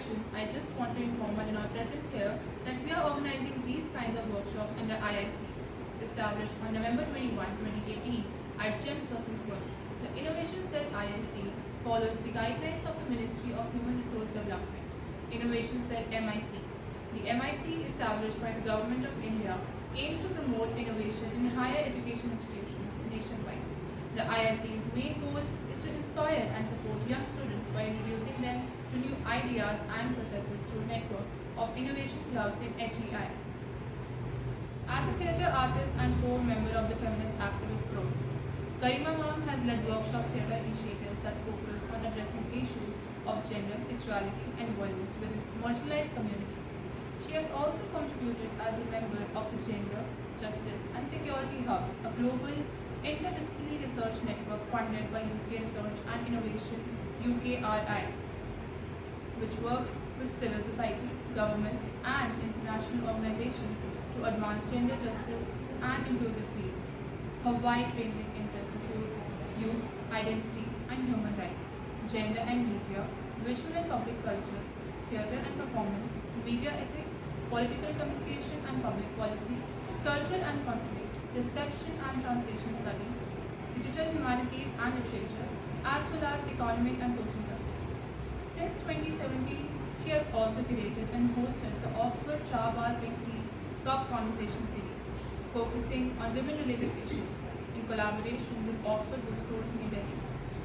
introduction, I just want to inform everyone present here that we are organizing these kinds of workshops under IIC, established on November 21, 2018 at GEMS Vasant Kush. The Innovation Cell IIC follows the guidelines of the Ministry of Human Resource Development, Innovation Cell MIC. The MIC, established by the Government of India, aims to promote innovation in higher education institutions nationwide. The IIC's main goal is to inspire and support young students by introducing them to new ideas and processes through a network of innovation clubs in HEI. As a theatre artist and core member of the feminist activist group, Garima Ma'am has led workshop theatre initiatives that focus on addressing issues of gender, sexuality and violence within marginalized communities. She has also contributed as a member of the Gender, Justice and Security Hub, a global interdisciplinary research network funded by UK Research and Innovation UKRI, which works with civil society, governments and international organizations to advance gender justice and inclusive peace. Her wide-ranging interests include youth, identity and human rights, gender and media, visual and public cultures, theatre and performance, media ethics, political communication and public policy, culture and conflict, reception and translation studies, digital humanities and literature, as well as economic and social justice. Since 2017, she has also curated and hosted the Oxford Cha Bar Pink Tea Cup Conversation Series, focusing on women-related issues in collaboration with Oxford Bookstores New Delhi.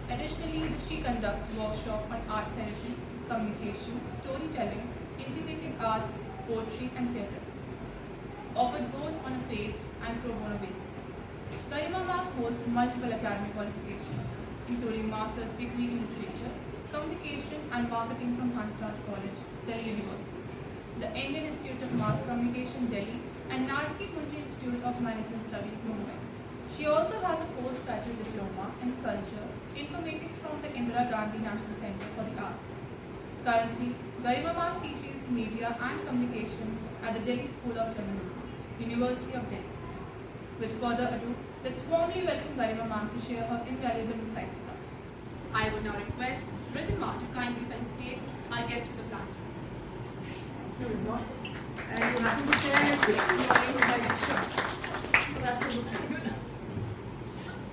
Additionally, she conducts workshops on art therapy, communication, storytelling, integrating arts, poetry and theatre, offered both on a paid and pro bono basis. Garima Ma'am holds multiple academic qualifications, including master's degree in literature, communication and marketing from Hansraj College, Delhi University, the Indian Institute of Mass Communication, Delhi, and Narsi Kunji Institute of Management Studies, Mumbai. She also has a postgraduate diploma in culture, informatics from the Indira Gandhi National Center for the Arts. Currently, Garima Ma'am teaches media and communication at the Delhi School of Journalism, University of Delhi. With further ado, let's warmly welcome Garima Ma'am to share her invaluable insights with us. I would now request Ridhima to kindly felicitate our guest for the platform. And you have to share this morning by district. So that's a good thing.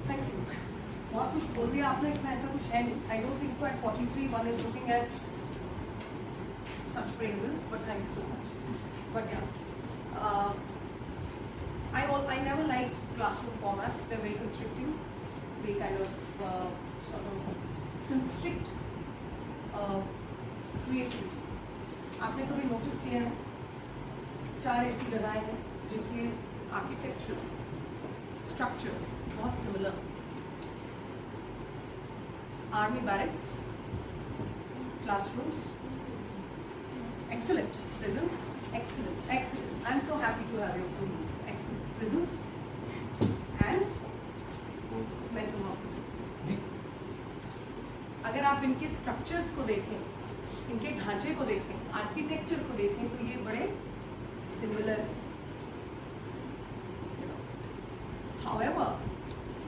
Thank you. बहुत कुछ बोल दिया आपने, इतना ऐसा कुछ है नहीं. I don't think so. At 43, one is looking at such praises, but thank you so much. But yeah, I never liked classroom formats. They're very constricting. They kind of sort of constrict creativity. आपने कभी notice किया है 4 ऐसी जगहें हैं जिनके architecture structures बहुत similar. Army barracks, classrooms, excellent prisons, excellent. I'm so happy to have your students. Excellent prisons and mental hospitals. अगर आप इनके स्ट्रक्चर्स को देखें, इनके ढांचे को देखें, आर्किटेक्चर को देखें, तो ये बड़े सिमिलर हैं. However,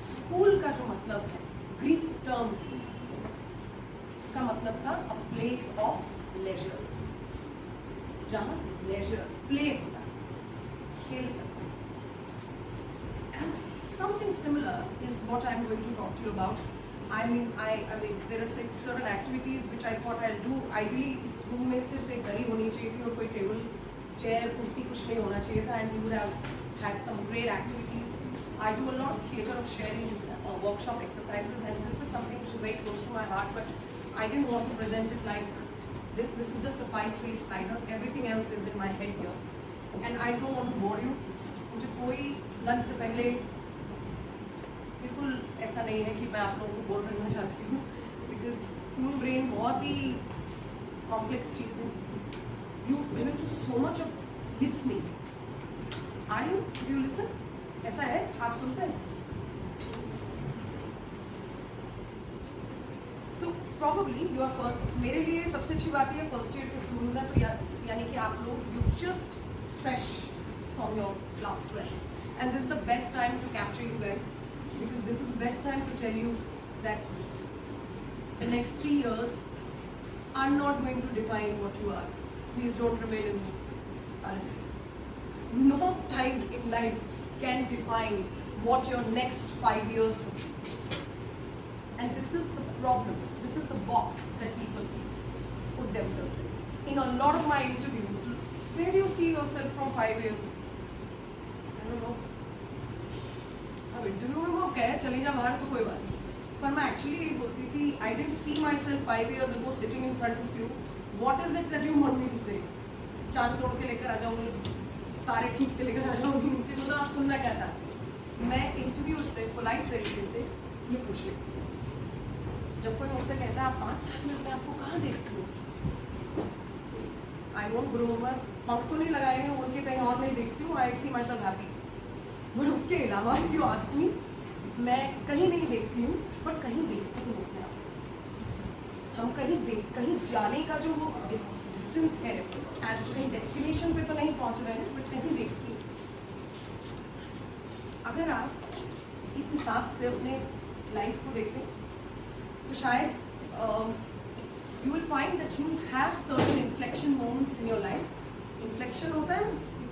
स्कूल का जो मतलब है ग्रीक टर्म्स में, उसका मतलब था a place of leisure, जहाँ लेजर प्ले होता है, खेल सकते हैं. And something similar is what I'm going to talk to you about. I mean, there are certain activities which I thought I'll do. Ideally, इस रूम में सिर्फ एक दरी होनी चाहिए थी और कोई टेबल, चेयर, कुर्सी कुछ नहीं होना चाहिए था. And you would have had some great activities. I do a lot of theatre of sharing workshop exercises, and this is something which is very close to my heart. But I didn't want to present it like this is just a 5-page slider. Everything else is in my head here, and I don't want to bore you. मुझे कोई lunch से पहले बिल्कुल ऐसा नहीं है कि मैं आप लोगों को बोर करना चाहती हूँ, because human brain बहुत ही complex चीज़ है. You went into so much of listening. Are you? Do you listen? ऐसा है? आप सुनते हैं? So probably you are first. मेरे लिए सबसे अच्छी बात ये फर्स्ट ईयर के स्टूडेंट्स हैं, तो यानी कि आप लोग you just fresh from your class 12, and this is the best time to capture you guys, because this is the best time to tell you that the next 3 years are not going to define what you are. Please don't remain in this fallacy. No time in life can define what your next 5 years will be. And this is the problem. This is the box that people put themselves in. In a lot of my interviews, where do you see yourself from 5 years? I don't know. अब interview में वो कहे चली जा बाहर तो कोई बात नहीं, पर मैं एक्चुअली यही बोलती थी I didn't see my self 5 years ago sitting in front of you. What is it that you want me to say? चांद तोड़ के लेकर आ जाऊंगी, तारे खींच के लेकर आ जाऊंगी नीचे, मतलब आप सुनना क्या चाहते हैं? मैं इंटरव्यू से पोलाइट तरीके से ये पूछ लेती हूँ। जब कोई मुझसे कहता है आप 5 साल में मैं आपको कहाँ देखती हूँ, आई वोंट ग्रो, मैं पंख तो नहीं लगाए हैं, उड़ के कहीं और नहीं देखती हूँ, आई सी माई सेल्फ हैप्पी। बट उसके अलावा इफ यू आस्क मी, मैं कहीं नहीं देखती हूँ, बट कहीं देखती हूँ अपने आप। हम कहीं जाने का जो वो डिस्टेंस है, एज कहीं डेस्टिनेशन पे तो नहीं पहुँच रहे हैं, बट कहीं देखती हूँ। अगर आप इस हिसाब से अपने लाइफ को देखें तो शायद you will find that you have certain inflection moments in your life. Inflection होता है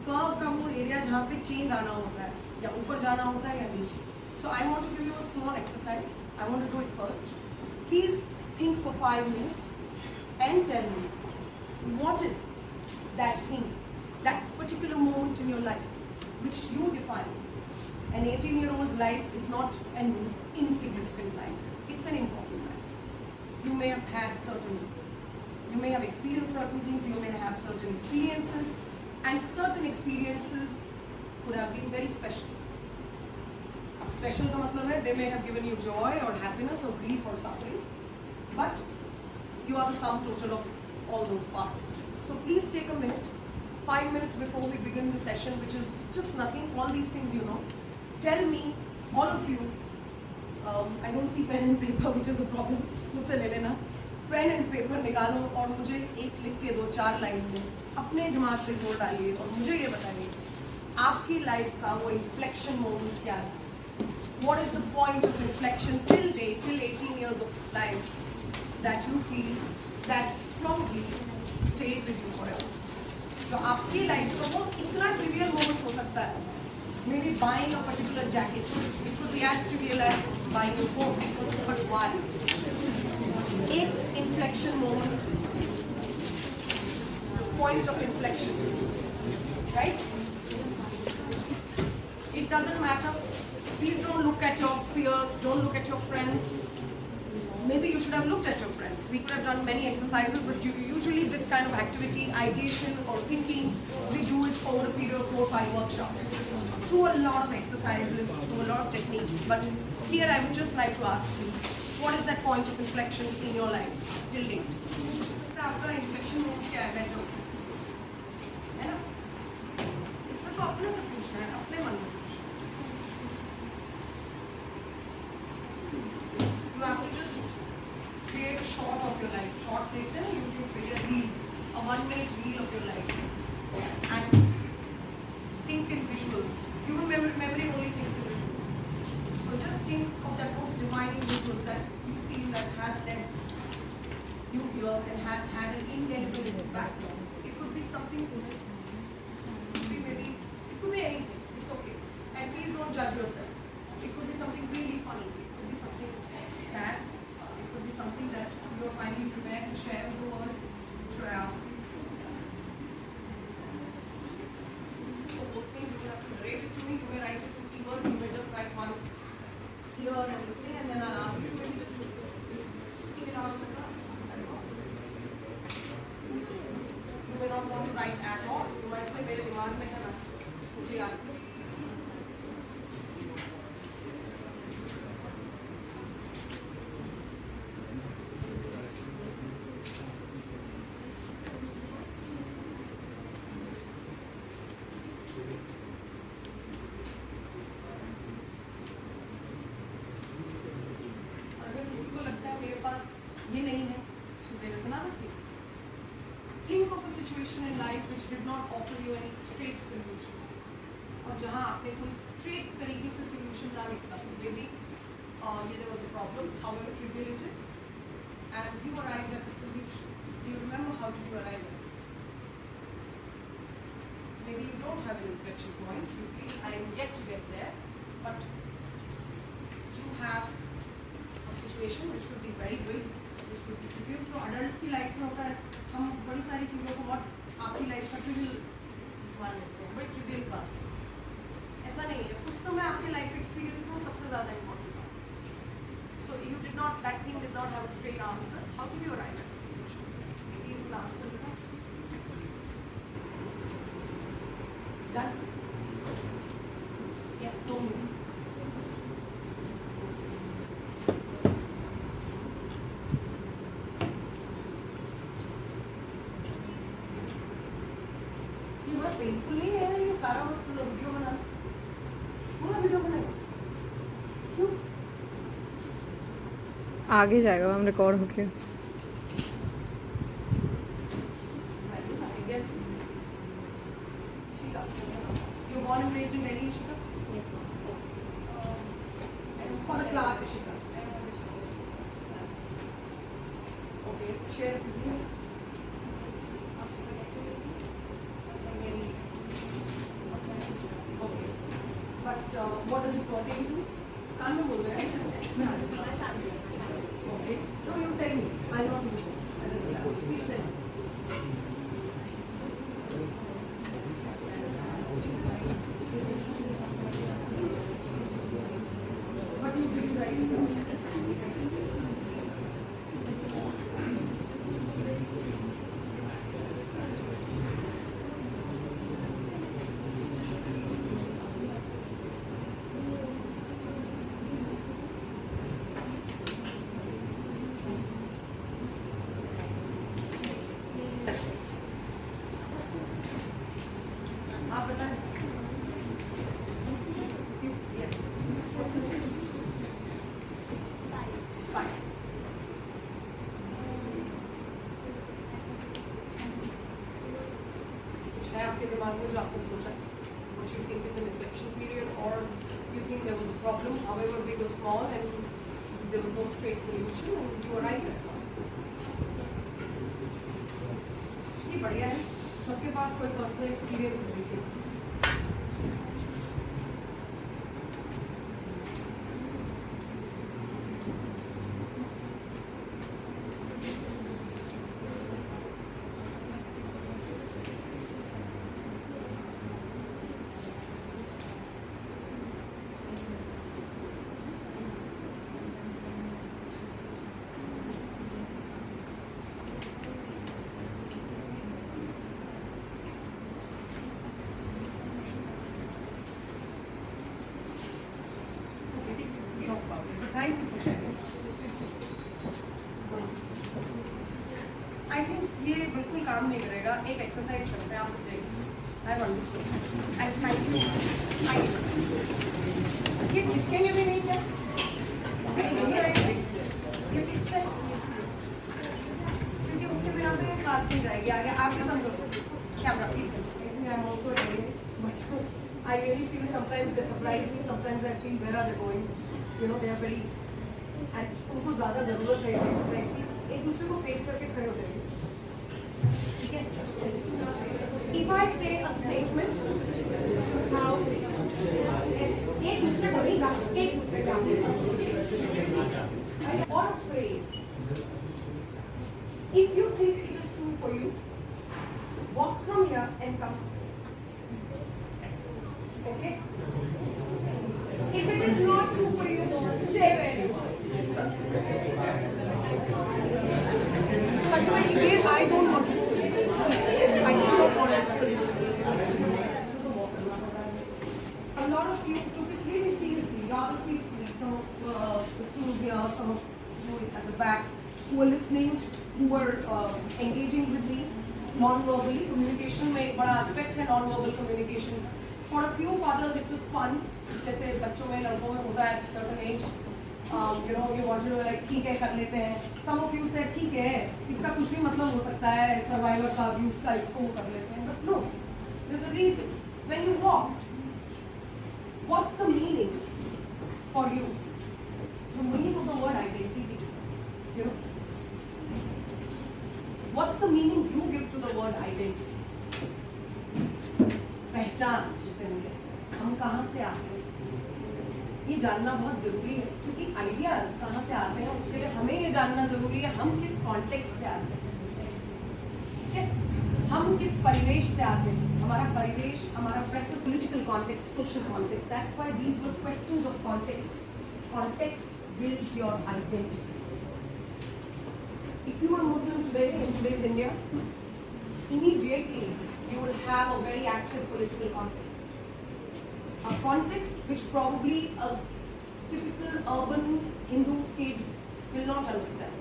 कर्व का वो एरिया जहाँ पे चेंज आना होता है, या ऊपर जाना होता है या नीचे। So I want to give you a small exercise. I want to do it first. Please think for 5 minutes and tell me what is that thing, that particular moment in your life which you define. An 18-year-old's life is not an insignificant life. It's an important life. You may have experienced certain things, you may have certain experiences, and certain experiences could have been very special. Special का मतलब है they may have given you joy or happiness or grief or suffering, but you are the sum total of all those parts. So please take a minute, 5 minutes before we begin the session, which is just nothing, all these things you know. Tell me, all of you, I don't see pen and paper, which is a problem, मुझसे ले लेना, pen and paper निकालो और मुझे एक लिख के दो 4 लाइन में, अपने दिमाग पे जोर डालिए और मुझे ये बताइए आपकी लाइफ का वो इन्फ्लेक्शन मोमेंट क्या है. What is the point of inflection till date, till 18 years of life, that you feel that probably stayed with you forever? जो आपकी लाइफ का वो इतना ट्रिवियल मोमेंट हो सकता है, maybe buying a particular jacket, it could be as trivial as buying a phone, but why? एक inflection moment, point of inflection, right? It doesn't matter. Please don't look at your peers, don't look at your friends. Maybe you should have looked at your friends. We could have done many exercises, but usually this kind of activity, ideation or thinking, we do it over a period of 4 or 5 workshops, through a lot of exercises, through a lot of techniques. But here I would just like to ask you, what is that point of inflection in your life till date? आपका inflection moment क्या है बेटो? है ना? इसमें तो अपने से पूछना है, अपने मन में. You have to just create a shot of your life. Short देखते हैं ना YouTube पे, या reel, a 1-minute reel of your life, and think in visuals. Human memory only thinks in visuals. So just think of that most defining visual that you feel that has led you here and has had an indelible impact. It could be something good. It could be maybe, it could be anything. It's okay. And please don't judge yourself. It could be something really funny. It could be something sad. It could be something that you are finally prepared to share with the world. Should I ask you? So both things you will have to rate it to me. You may write it to keyword. You may just write one here and this thing, and then I'll ask you to just speak it out of the class. That's all. You may not want to write at all. You might say मेरे दिमाग में है ना, मुझे याद है. अगर किसी को लगता है मेरे पास ये नहीं है, so there is another thing. Think of a situation in life which did not offer you any straight solution. और जहाँ आपने कोई straight तरीके से solution ना निकला, maybe there was a problem, however trivial it is, and you arrived at a solution. Do you remember how did you arrive at it? Maybe you don't have an inflection point. You feel I am yet to get there, but you have a situation which could be very big, which could be trivial. तो adults की life में होता है, हम बड़ी सारी चीज़ों को बहुत आपकी life का trivial मान लेते हैं, बड़ी trivial बात। ऐसा नहीं है, उस समय आपके life experience में वो सबसे ज़्यादा important बात। So you did not, that thing did not have a straight answer. How did you arrive at a solution? Maybe you will answer with that. Done? Yes, no more. ये बड़ा painful नहीं है ये सारा video बनाना, पूरा video बनाएगा क्यों? आगे जाएगा मैम रिकॉर्ड होके। I guess. Ishika, you were born and raised in Delhi, Ishika? Yes, ma'am. For the class, Ishika. Okay, share with me. Okay. But what does it pertain to? कान में बोल रहे हैं। Okay. So you tell me. I'll not use it. Please tell me. What do you do right now? आप बताएं। Fine. कुछ है आपके दिमाग में जो आपने सोचा? What you think is an inflection period, or you think there was a problem, however big or small, and there was no straight solution, and you arrived at one. ये बढ़िया है। सबके पास कोई पर्सनल एक्सपीरियंस नहीं है। Thank you for sharing. I think ये बिल्कुल काम नहीं करेगा। एक एक्सरसाइज करते हैं आप जाइए। I have understood. And thank you. ये खिसकेंगे भी नहीं क्या? ये फिक्स है। क्योंकि उसके बिना तो ये क्लास नहीं जाएगी आगे। आप क्या समझो? Camera please. I am also ready. I really feel sometimes they surprise me. Sometimes I feel where are they going? You know, they are very. And उनको ज़्यादा ज़रूरत है एक्सरसाइज की। एक दूसरे को फेस करके खड़े हो जाएंगे। ठीक है? If I say a statement, how एक दूसरे को नहीं गा, एक दूसरे को or a phrase. If you think it is true for you, walk from here and come. Okay? If it is not true for you, stay where you are. Such a way, I don't want to do this. I do not want this for you. A lot of you took it really seriously, rather seriously. Some of the students here, some of you at the back, who were listening, who were engaging with me non-verbally. Communication में एक बड़ा aspect है non-verbal communication. For a few fathers, it was fun. जैसे बच्चों में लड़कों में होता है at a certain age. You know, you wanted to like ठीक है कर लेते हैं. Some of you said ठीक है, इसका कुछ भी मतलब हो सकता है, survivor का abuse का इसको कर लेते हैं. But no, there's a reason. When you walk, what's the meaning for you? The meaning of the word identity. You know, what's the meaning you give to the word identity. पहचान जिसे मिले, हम कहाँ से आते हैं ये जानना बहुत जरूरी है, क्योंकि आइडियाज कहाँ से आते हैं उसके लिए हमें ये जानना जरूरी है हम किस कॉन्टेक्स्ट से आते हैं, ठीक है, हम किस परिवेश से आते हैं, हमारा परिवेश, हमारा practice, political context, social context. That's why these were questions of context. Context builds your identity. If you are Muslim today in today's India, immediately you will have a very active political context. A context which probably a typical urban Hindu kid will not understand.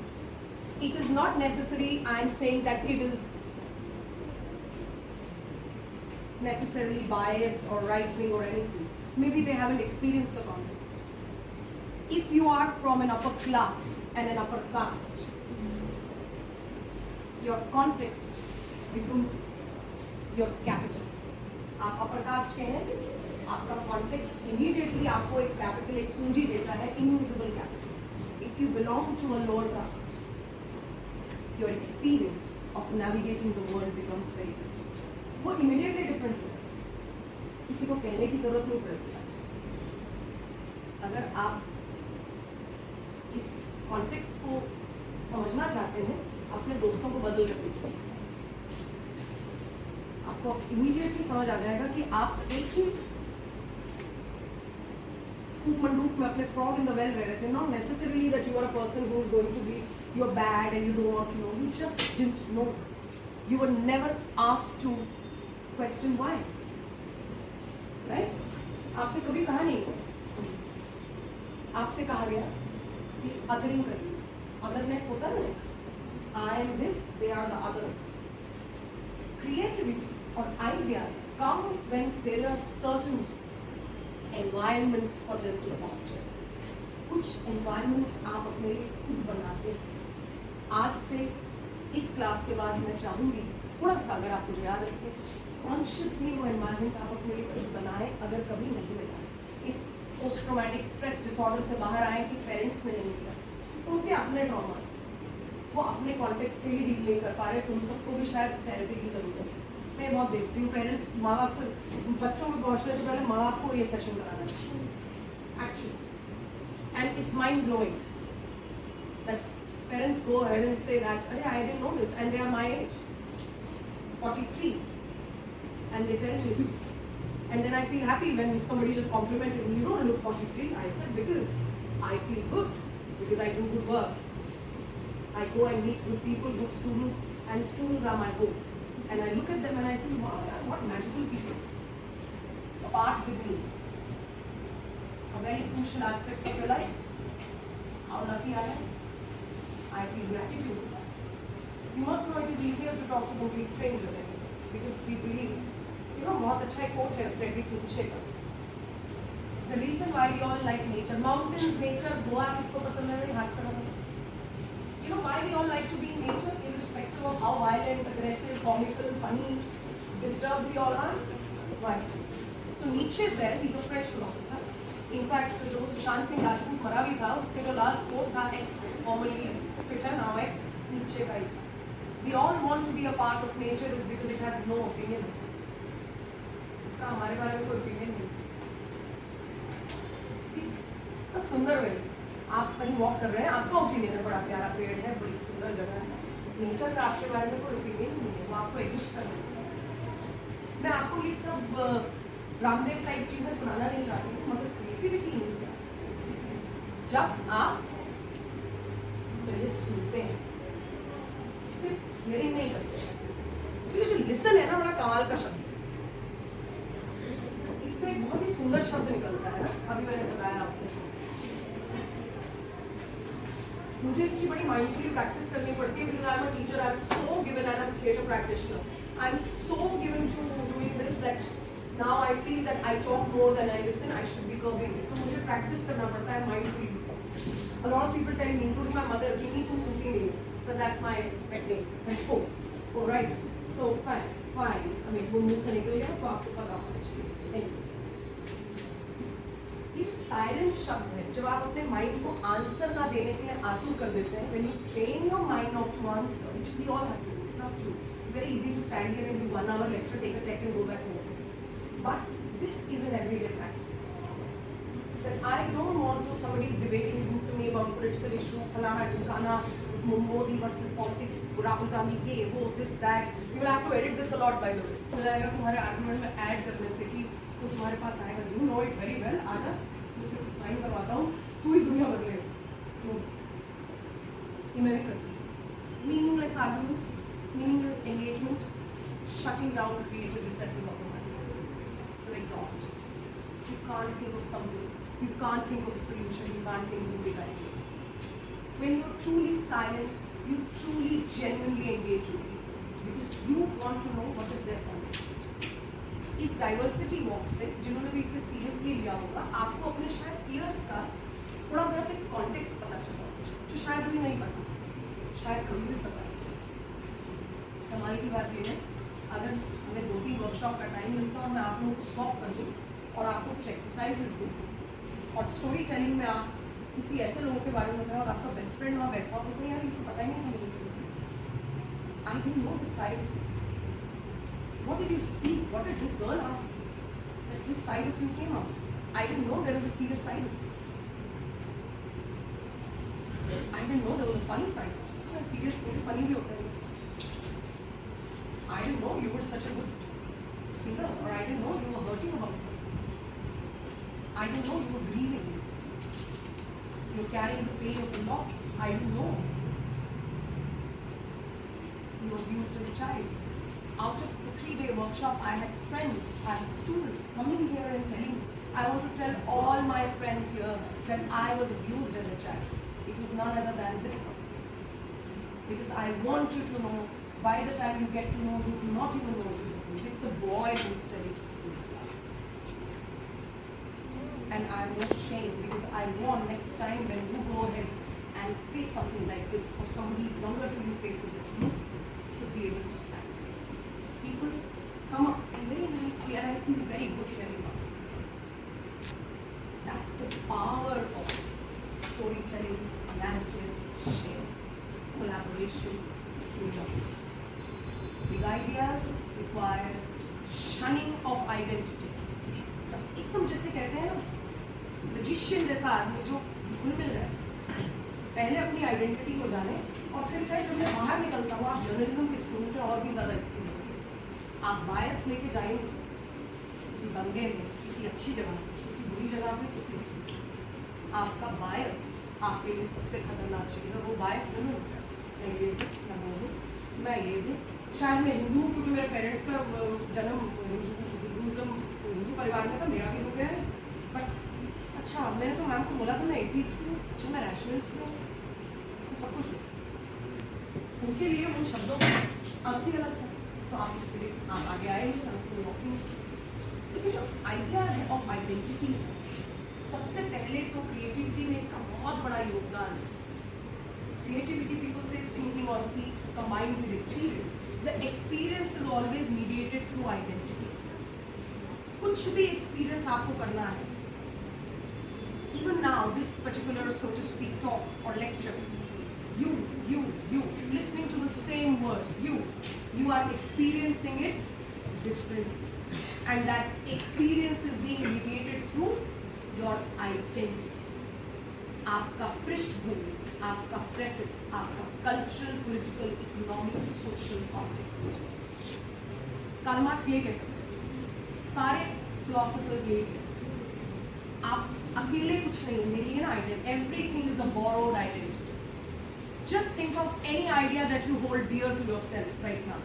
It is not necessary I am saying that kid is necessarily biased or right-wing or anything. Maybe they haven't experienced the context. If you are from an upper class and an upper caste, your context becomes your capital. आप upper caste के हैं, आपका context immediately आपको एक capital, एक पूंजी देता है, invisible capital. If you belong to a lower caste, your experience of navigating the world becomes very different. वो immediately different है, किसी को कहने की जरूरत नहीं पड़ती. अगर आप इस कॉन्टेक्स्ट को समझना चाहते हैं, अपने दोस्तों को बदल सकते हैं. आपको इमीडिएटली समझ आ जाएगा कि आप एक ही कूप मंडूक में अपने फ्रॉग इन द वेल रह रहे थे. Not necessarily that you are a person who is going to be you are bad and you don't want to know. You just didn't know. You were never asked to question why. Right? आपसे कभी कहा नहीं, आपसे कहा गया कि adhering करिए. Otherness होता है ना, I am this, they are the others. Creativity or ideas come when there are certain environments for them to foster. कुछ environments आप अपने लिए खुद बनाते हैं. आज से इस क्लास के बाद मैं चाहूँगी थोड़ा सा अगर आप मुझे याद रखें, कॉन्शियसली वो एनवायरनमेंट आप अपने लिए खुद बनाएं. अगर कभी नहीं मिला, इस पोस्ट ट्रॉमेटिक स्ट्रेस डिसऑर्डर से बाहर आए कि पेरेंट्स ने नहीं मिला, तो उनके अपने ट्रॉमा, वो अपने कॉन्टेक्स्ट से ही डील नहीं कर पा रहे. तुम सबको भी शायद थेरेपी की जरूरत है. मैं बहुत देखती हूँ पेरेंट्स माँ बाप से, बच्चों में पहुँचने से पहले माँ बाप को ये सेशन कराना है actually. And it's mind blowing that parents go ahead and say that अरे I didn't know this and they are my age 43 and they tell me this. And then I feel happy when somebody just complimented me, you don't look 43. I said because I feel good, because I do good work. I go and meet good people, good students, and students are my hope. And I look at them and I feel, wow, what magical people. Part with me. A very crucial aspects of your lives. How lucky I am. I feel gratitude. You must know it is easier to talk to complete strangers because we believe. You know, बहुत अच्छा एक quote है Frederick नीचे का. The reason why we all like nature, mountains, nature, Goa किसको पसंद है? हाथ करो. You know why we all like to be in nature, irrespective of how violent, aggressive, comical, funny, disturbed we all are. Why? So Nietzsche is there. He's a French philosopher. In fact, जो सुशांत सिंह राजपूत मरा भी था, उसके जो last quote था X, formerly Twitter, now X, Nietzsche का ही. We all want to be a part of nature is because it has no opinion. उसका हमारे बारे में कोई ओपिनियन नहीं. तो सुंदर वे आप कहीं वॉक कर रहे हैं, आपका ओपिनियन है बड़ा प्यारा पेड़ है, बड़ी सुंदर जगह है. नेचर का आपके बारे में कोई ओपिनियन नहीं है, वो आपको एग्जिस्ट कर रहा है. मैं आपको ये सब रामदेव टाइप चीजें सुनाना नहीं चाहती हूँ, मगर क्रिएटिविटी इनसे जब आप पहले सुनते हैं, सिर्फ हियरिंग नहीं करते, इसलिए जो लिसन है ना, बड़ा कमाल का शब्द. इससे बहुत ही सुंदर शब्द निकलता है. अभी मैंने बताया आपको, मुझे इसकी बड़ी माइंडफुली प्रैक्टिस करनी पड़ती है because I am a teacher. I am so given and I am a theatre practitioner. I am so given to doing this that now I feel that I talk more than I listen. I should be curbing it. तो मुझे practice करना पड़ता है mindfully. A lot of people tell me, including my mother, कि नहीं तुम सुनती नहीं हो. So that's my pet name. Oh, right. So fine. I mean, वो मुंह से निकल गया तो आपको पता होना चाहिए. Anyway. ये साइलेंट शब्द है, जब आप अपने माइंड को आंसर ना देने के लिए आतुर कर देते हैं, when you train your mind not to answer, which we all have to do, trust you. It's very easy to stand here and do 1 hour lecture, take a check and go back home. But this is an everyday practice. That I don't want to, somebody is debating to me about political issue, Falana, Tukana, Modi versus politics, Rahul Gandhi, ये वो, this, that. You will have to edit this a lot, by the way. हो जाएगा तुम्हारे argument में add करने से कि तो तुम्हारे पास आएगा. You know it very well. आजा, तुझे कुछ साइन करवाता हूँ. तू ही दुनिया बदलेगा. तो ये मैं भी करती हूँ. Meaningless arguments, meaningless engagement, shutting down creative recesses of the mind. You're exhausted. You can't think of something. You can't think of a solution. You can't think of a big idea. When you're truly silent, you truly, genuinely engage with people because you want to know what is their context. इस diversity walk से जिन्होंने भी इसे seriously लिया होगा, आपको अपने शायद peers का थोड़ा बहुत एक context पता चला होगा, जो शायद भी नहीं पता, शायद कभी भी पता नहीं. कमाल की बात ये है, अगर हमें 2-3 वर्कशॉप का टाइम मिलता और मैं आप लोगों को स्वैप कर दूँ और आपको कुछ एक्सरसाइजेज दूँ और स्टोरी टेलिंग में आप किसी ऐसे लोगों के बारे में बताएं और आपका बेस्ट फ्रेंड वहाँ बैठा हो तो यार इसको पता ही नहीं था मुझे. I didn't know this side. What did you speak? What did this girl ask you? That this side of you came out. I didn't know there is a serious side of you. I didn't know there was a funny side. Serious थोड़ी funny भी होता है. I didn't know you were such a good singer, or I didn't know you were hurting about something. I didn't know you were grieving. You're carrying the pain of the loss. I didn't know. You were abused as a child. Out of the 3-day workshop, I had friends, I had students coming here and telling me. I want to tell all my friends here that I was abused as a child. It was none other than this person. Because I want you to know. By the time you get to know, you do not even know this. It's a boy who's telling this. And I'm no shame because I want next time when you go ahead and face something like this or somebody younger to you faces it, you should be able to stand. People come up very nicely and I feel very good hearing about it. That's the power of storytelling, narrative, share, collaboration, curiosity. Big ideas require shunning of identity. एकदम जैसे कहते हैं ना magician जैसा आदमी जो घुल मिल जाए, पहले अपनी आइडेंटिटी को जाने और फिर कहे जब मैं बाहर निकलता हूँ. आप जर्नलिज्म के स्टूडेंट हैं और भी ज़्यादा इसकी जरूरत है. आप बायस लेके जाएंगे किसी दंगे में, किसी अच्छी जगह में, किसी बुरी जगह में, किसी आपका बायस आपके लिए सबसे खतरनाक चीज़ है. वो बायस नहीं होता. मैं ये भी मैं वो हूँ, मैं ये भी शायद मैं हिंदू हूँ क्योंकि मेरे पेरेंट्स का जन्म हिंदू परिवार में था, मेरा भी हो गया है. बट अच्छा मैंने तो मैम को बोला था मैं एथीस्ट हूँ. अच्छा मैं रैशनलिस्ट हूँ. सब कुछ उनके लिए उन शब्दों का अर्थ ही अलग था. तो आप उसके लिए आप आगे आएंगे आपको वॉकिंग. क्योंकि जो आइडिया है ऑफ आइडेंटिटी, सबसे पहले तो क्रिएटिविटी में इसका बहुत बड़ा योगदान है. Creativity, people say, is thinking on feet combined with experience. The experience is always mediated through identity. कुछ भी experience आपको करना है. Even now, this particular, so to speak, talk or lecture, you, listening to the same words, you are experiencing it differently. And that experience is being mediated through your identity. आपका पृष्ठभूमि, आपका preface, आपका cultural, political, economic, social context. Karl Marx ये कहते हैं, सारे philosophers ये कहते हैं, आप अकेले कुछ नहीं. मेरी है ना identity, everything is a borrowed identity. Just think of any idea that you hold dear to yourself right now.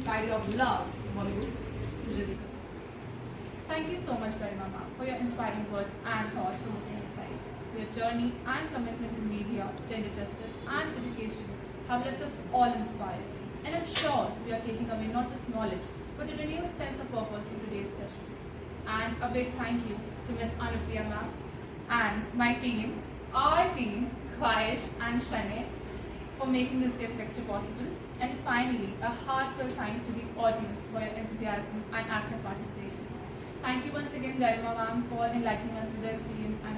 The idea of love, Bollywood मुझे दिखा. Thank you so much, Garima ma'am, for your inspiring words and thought-provoking insights. Your journey and commitment to media, gender justice, and education have left us all inspired. And I'm sure we are taking away not just knowledge, but a renewed sense of purpose from today's session. And a big thank you to Ms. Anupriya ma'am and my team, our team, Khwahish and Shane, for making this guest lecture possible. And finally, a heartfelt thanks to the audience for your enthusiasm and active participation. Thank you once again, Garima ma'am, for enlightening us with your experience and